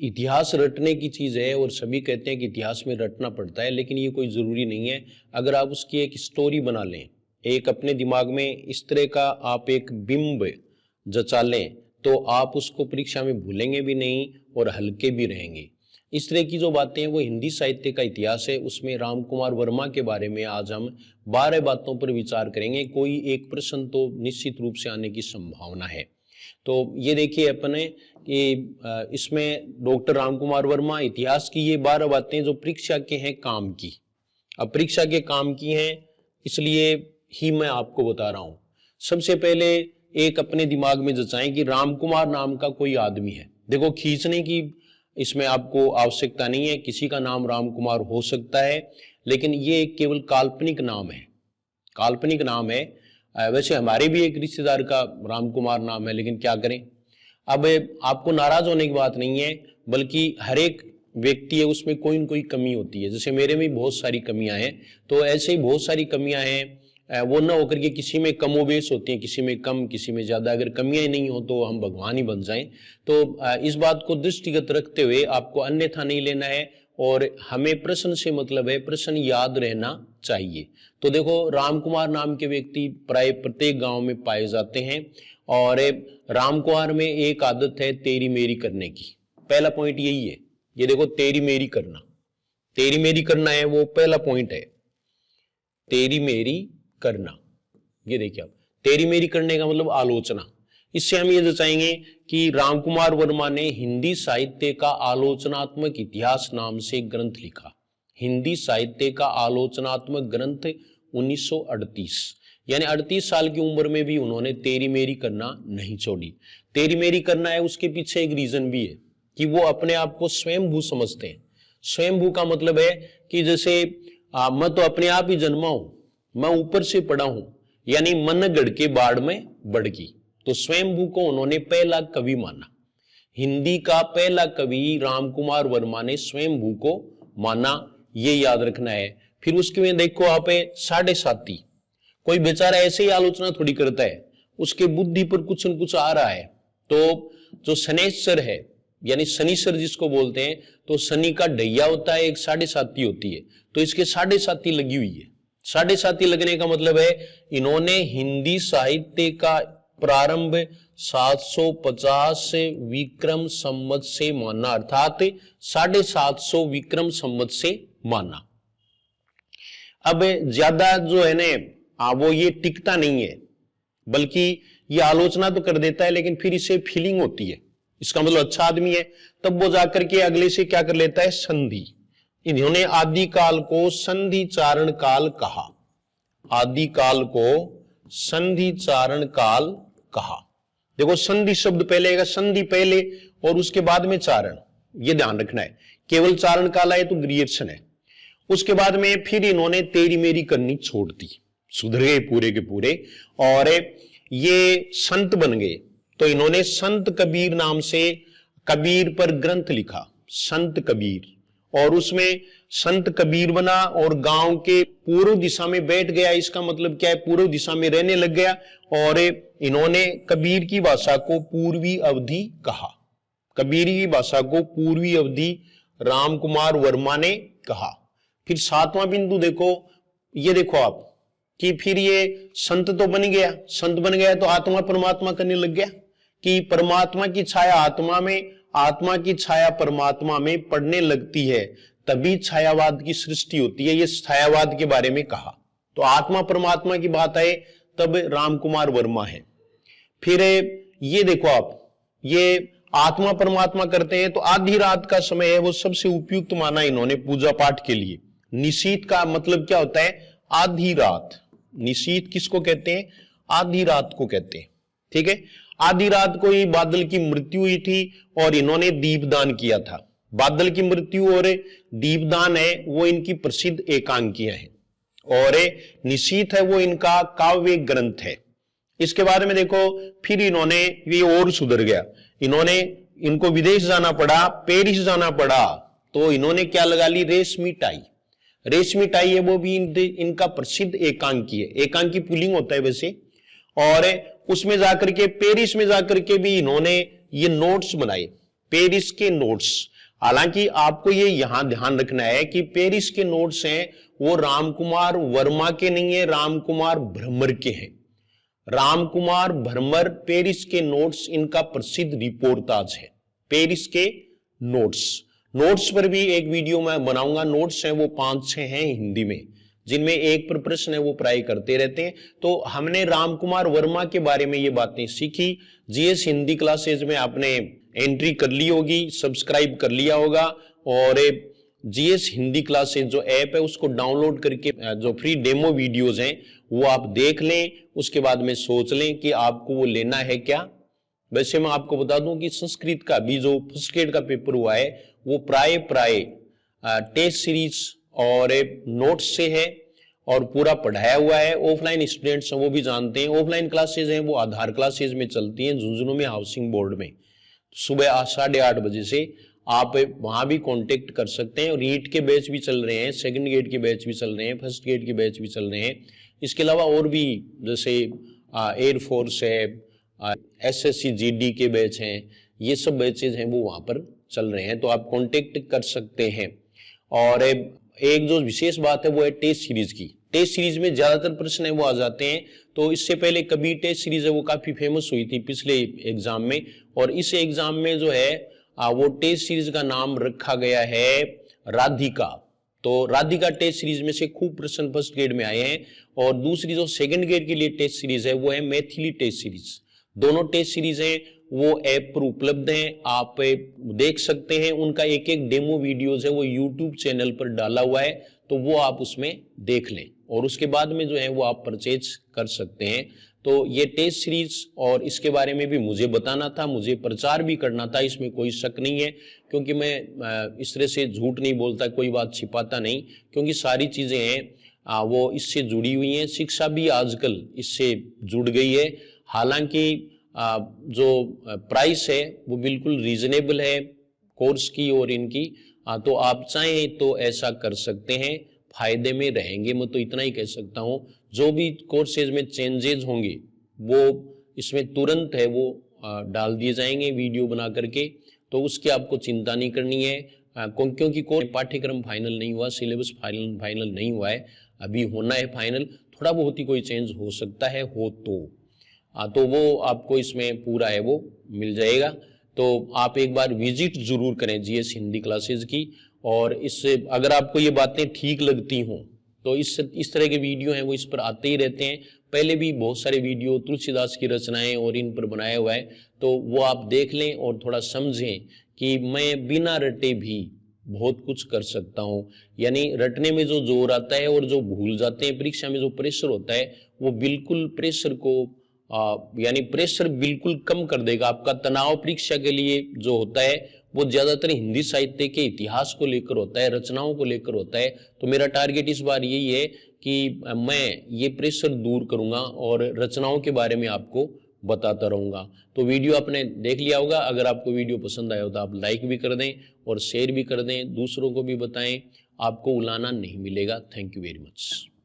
इतिहास रटने की चीज़ है और सभी कहते हैं कि इतिहास में रटना पड़ता है, लेकिन ये कोई ज़रूरी नहीं है। अगर आप उसकी एक स्टोरी बना लें, एक अपने दिमाग में इस तरह का आप एक बिंब जचा लें, तो आप उसको परीक्षा में भूलेंगे भी नहीं और हल्के भी रहेंगे। इस तरह की जो बातें हैं वो हिंदी साहित्य का इतिहास है। उसमें राम कुमार वर्मा के बारे में आज हम 12 बातों पर विचार करेंगे। कोई एक प्रश्न तो निश्चित रूप से आने की संभावना है। तो ये देखिए अपने कि इसमें डॉक्टर राम कुमार वर्मा इतिहास की ये 12 बातें जो परीक्षा के हैं काम की। अब परीक्षा के काम की हैं इसलिए ही मैं आपको बता रहा हूं। सबसे पहले एक अपने दिमाग में जचाएं कि राम कुमार नाम का कोई आदमी है। देखो, खींचने की इसमें आपको आवश्यकता नहीं है, किसी का नाम राम कुमार हो सकता है, लेकिन ये केवल काल्पनिक नाम है, काल्पनिक नाम है। वैसे हमारे भी एक रिश्तेदार का राम कुमार नाम है, लेकिन क्या करें। अब आपको नाराज होने की बात नहीं है, बल्कि हर एक व्यक्ति है उसमें कोई न कोई कमी होती है। जैसे मेरे में बहुत सारी कमियां हैं, तो ऐसे ही बहुत सारी कमियां हैं, वो न होकर के किसी में कमोबेश होती हैं, किसी में कम, किसी में ज्यादा। अगर कमियां ही नहीं हो तो हम भगवान ही बन जाएं। तो इस बात को दृष्टिगत रखते हुए आपको अन्यथा नहीं लेना है, और हमें प्रश्न से मतलब है, प्रश्न याद रहना चाहिए। तो देखो, राम कुमार नाम के व्यक्ति प्राय प्रत्येक गांव में पाए जाते हैं, और राम कुमार में एक आदत है तेरी मेरी करने की। पहला पॉइंट यही है, ये देखो, तेरी मेरी करना, तेरी मेरी करना है, वो पहला पॉइंट है, तेरी मेरी करना। ये देखिए आप, तेरी मेरी करने का मतलब आलोचना। इससे हम ये दर्शाएंगे कि राम कुमार वर्मा ने हिंदी साहित्य का आलोचनात्मक इतिहास नाम से ग्रंथ लिखा। हिंदी साहित्य का आलोचनात्मक ग्रंथ 1938, यानी 38 साल की उम्र में भी उन्होंने तेरी मेरी करना नहीं छोड़ी। तेरी मेरी करना है, उसके पीछे एक रीजन भी है कि वो अपने आप को स्वयंभू समझते हैं। स्वयंभू का मतलब है कि जैसे मैं तो अपने आप ही जन्मा हूं, मैं ऊपर से पड़ा हूं, यानी मन गढ़ के बाढ़ में बढ़गी। तो स्वयंभू को उन्होंने पहला कवि माना। हिंदी का पहला कवि राम कुमार वर्मा ने स्वयंभू को माना, ये याद रखना है। फिर उसके में देखो आप, साढ़े साती, कोई बेचारा ऐसे ही आलोचना थोड़ी करता है, उसके बुद्धि पर कुछ न कुछ आ रहा है। तो जो शनेश्वर है, यानी शनिश्वर जिसको बोलते हैं, तो शनि का ढैया होता है, एक साढ़े साती होती है, तो इसके साढ़े साती लगी हुई है। साढ़े साती लगने का मतलब है इन्होंने हिंदी साहित्य का प्रारंभ 750 विक्रम संवत से माना, अर्थात 750 विक्रम संवत से माना। अब ज्यादा जो है ना, वो ये टिकता नहीं है, बल्कि ये आलोचना तो कर देता है, लेकिन फिर इसे फीलिंग होती है, इसका मतलब अच्छा आदमी है, तब वो जाकर के अगले से क्या कर लेता है, संधि। इन्होंने आदि काल को संधि चारण काल कहा, आदि काल को संधि चारण काल कहा। देखो, संधि शब्द पहले आएगा, संधि पहले और उसके बाद में चारण, ये ध्यान रखना है। केवल चारण काल आए तो ग्रीयर्सन है। उसके बाद में फिर इन्होंने तेरी मेरी करनी छोड़ दी, सुधर गए पूरे के पूरे, और ये संत बन गए। तो इन्होंने संत कबीर नाम से कबीर पर ग्रंथ लिखा, संत कबीर, और उसमें संत कबीर बना और गांव के पूर्व दिशा में बैठ गया। इसका मतलब क्या है, पूर्व दिशा में रहने लग गया, और इन्होंने कबीर की भाषा को पूर्वी अवधि कहा। कबीर की भाषा को पूर्वी अवधि राम कुमार वर्मा ने कहा। फिर 7वां बिंदु देखो, ये देखो आप कि फिर ये संत तो बन गया, संत बन गया तो आत्मा परमात्मा करने लग गया, कि परमात्मा की छाया आत्मा में, आत्मा की छाया परमात्मा में पड़ने लगती है, तभी छायावाद की सृष्टि होती है। ये छायावाद के बारे में कहा। तो आत्मा परमात्मा की बात आए तब राम कुमार वर्मा है। फिर ये देखो आप, ये आत्मा परमात्मा करते हैं तो आधी रात का समय है, वो सबसे उपयुक्त माना इन्होंने पूजा पाठ के लिए। निशीत का मतलब क्या होता है, आधी रात। निशीत किसको कहते हैं, आधी रात को कहते हैं, ठीक है। आधी रात को ही बादल की मृत्यु हुई थी और इन्होंने दीपदान किया था। बादल की मृत्यु और दीपदान है वो इनकी प्रसिद्ध एकांकियां हैं, और निशीत है वो इनका काव्य ग्रंथ है। इसके बारे में देखो, फिर इन्होंने, ये और सुधर गया, इनको विदेश जाना पड़ा, पेरिस जाना पड़ा, तो इन्होंने क्या लगा ली, रेशमी टाई। रेशमी टाई है वो भी इनका प्रसिद्ध एकांकी है। एकांकी पुल्लिंग होता है वैसे, और उसमें जाकर के, पेरिस में जाकर के भी इन्होंने ये नोट्स बनाए, पेरिस के नोट्स। हालांकि आपको ये यहां ध्यान रखना है कि पेरिस के नोट्स हैं वो रामकुमार वर्मा के नहीं है, रामकुमार भ्रमर के हैं। रामकुमार भ्रमर पेरिस के नोट्स इनका प्रसिद्ध रिपोर्टाज है। पेरिस के नोट्स, नोट्स पर भी एक वीडियो मैं बनाऊंगा। नोट्स हैं वो 5-6 हैं हिंदी में, जिनमें एक पर प्रश्न है वो प्राय करते रहते हैं। तो हमने रामकुमार वर्मा के बारे में ये बातें सीखी। जीएस हिंदी क्लासेज में आपने एंट्री कर ली होगी, सब्सक्राइब कर लिया होगा, और जीएस हिंदी क्लासेज जो ऐप है उसको डाउनलोड करके जो फ्री डेमो वीडियोज हैं वो आप देख लें। उसके बाद में सोच लें कि आपको वो लेना है क्या। वैसे मैं आपको बता दूं कि संस्कृत का भी जो फर्स्ट ग्रेड का पेपर हुआ है वो प्राय टेस्ट सीरीज और नोट्स से है और पूरा पढ़ाया हुआ है। ऑफलाइन स्टूडेंट्स हैं वो भी जानते हैं। ऑफलाइन क्लासेज हैं वो आधार क्लासेज में चलती हैं झुंझुनू में हाउसिंग बोर्ड में, सुबह 8:30 बजे से आप वहां भी कांटेक्ट कर सकते हैं। रीट के बैच भी चल रहे हैं, सेकंड गेट के बैच भी चल रहे हैं, फर्स्ट गेट के बैच भी चल रहे हैं। इसके अलावा और भी जैसे एयरफोर्स है, एसएससी जीडी के बैच हैं, ये सब बैचेज हैं वो वहां पर चल रहे हैं, तो आप कांटेक्ट कर सकते हैं। और एक जो विशेष बात है वो है टेस्ट सीरीज की। टेस्ट सीरीज में ज्यादातर प्रश्न है वो आ जाते हैं। तो इससे पहले कभी टेस्ट सीरीज है वो काफी फेमस हुई थी पिछले एग्जाम में, और इस एग्जाम में जो है वो टेस्ट सीरीज का नाम रखा गया है राधिका। तो राधिका टेस्ट सीरीज में से खूब प्रश्न फर्स्ट ग्रेड में आए हैं। और दूसरी जो सेकंड ग्रेड के लिए टेस्ट सीरीज है वो है मैथिली टेस्ट सीरीज। दोनों टेस्ट सीरीज हैं वो ऐप पर उपलब्ध हैं, आप देख सकते हैं। उनका एक एक डेमो वीडियोस है वो यूट्यूब चैनल पर डाला हुआ है, तो वो आप उसमें देख लें और उसके बाद में जो है वो आप परचेज कर सकते हैं। तो ये टेस्ट सीरीज और इसके बारे में भी मुझे बताना था, मुझे प्रचार भी करना था, इसमें कोई शक नहीं है, क्योंकि मैं इस तरह से झूठ नहीं बोलता, कोई बात छिपाता नहीं, क्योंकि सारी चीजें हैं वो इससे जुड़ी हुई हैं। शिक्षा भी आजकल इससे जुड़ गई है। हालांकि जो प्राइस है वो बिल्कुल रीजनेबल है कोर्स की और इनकी, तो आप चाहें तो ऐसा कर सकते हैं, फायदे में रहेंगे। मैं तो इतना ही कह सकता हूं, जो भी कोर्सेज में चेंजेस होंगे वो इसमें तुरंत है वो डाल दिए जाएंगे वीडियो बना करके, तो उसकी आपको चिंता नहीं करनी है। क्योंकि कोर्स पाठ्यक्रम फाइनल नहीं हुआ, सिलेबस फाइनल नहीं हुआ है, अभी होना है फाइनल। थोड़ा बहुत ही कोई चेंज हो सकता है, हो तो वो आपको इसमें पूरा है वो मिल जाएगा। तो आप एक बार विजिट जरूर करें जीएस हिंदी क्लासेज की। और इससे अगर आपको ये बातें ठीक लगती हों तो इस तरह के वीडियो हैं वो इस पर आते ही रहते हैं। पहले भी बहुत सारे वीडियो तुलसीदास की रचनाएं और इन पर बनाया हुआ है, तो वो आप देख लें और थोड़ा समझें कि मैं बिना रटे भी बहुत कुछ कर सकता हूँ। यानी रटने में जो जोर आता है और जो भूल जाते हैं, परीक्षा में जो प्रेशर होता है वो बिल्कुल प्रेशर को यानी प्रेशर बिल्कुल कम कर देगा। आपका तनाव परीक्षा के लिए जो होता है वो ज्यादातर हिंदी साहित्य के इतिहास को लेकर होता है, रचनाओं को लेकर होता है। तो मेरा टारगेट इस बार यही है कि मैं ये प्रेशर दूर करूंगा और रचनाओं के बारे में आपको बताता रहूंगा। तो वीडियो आपने देख लिया होगा। अगर आपको वीडियो पसंद आया हो तो आप लाइक भी कर दें और शेयर भी कर दें, दूसरों को भी बताएं, आपको उलाना नहीं मिलेगा। Thank you very much.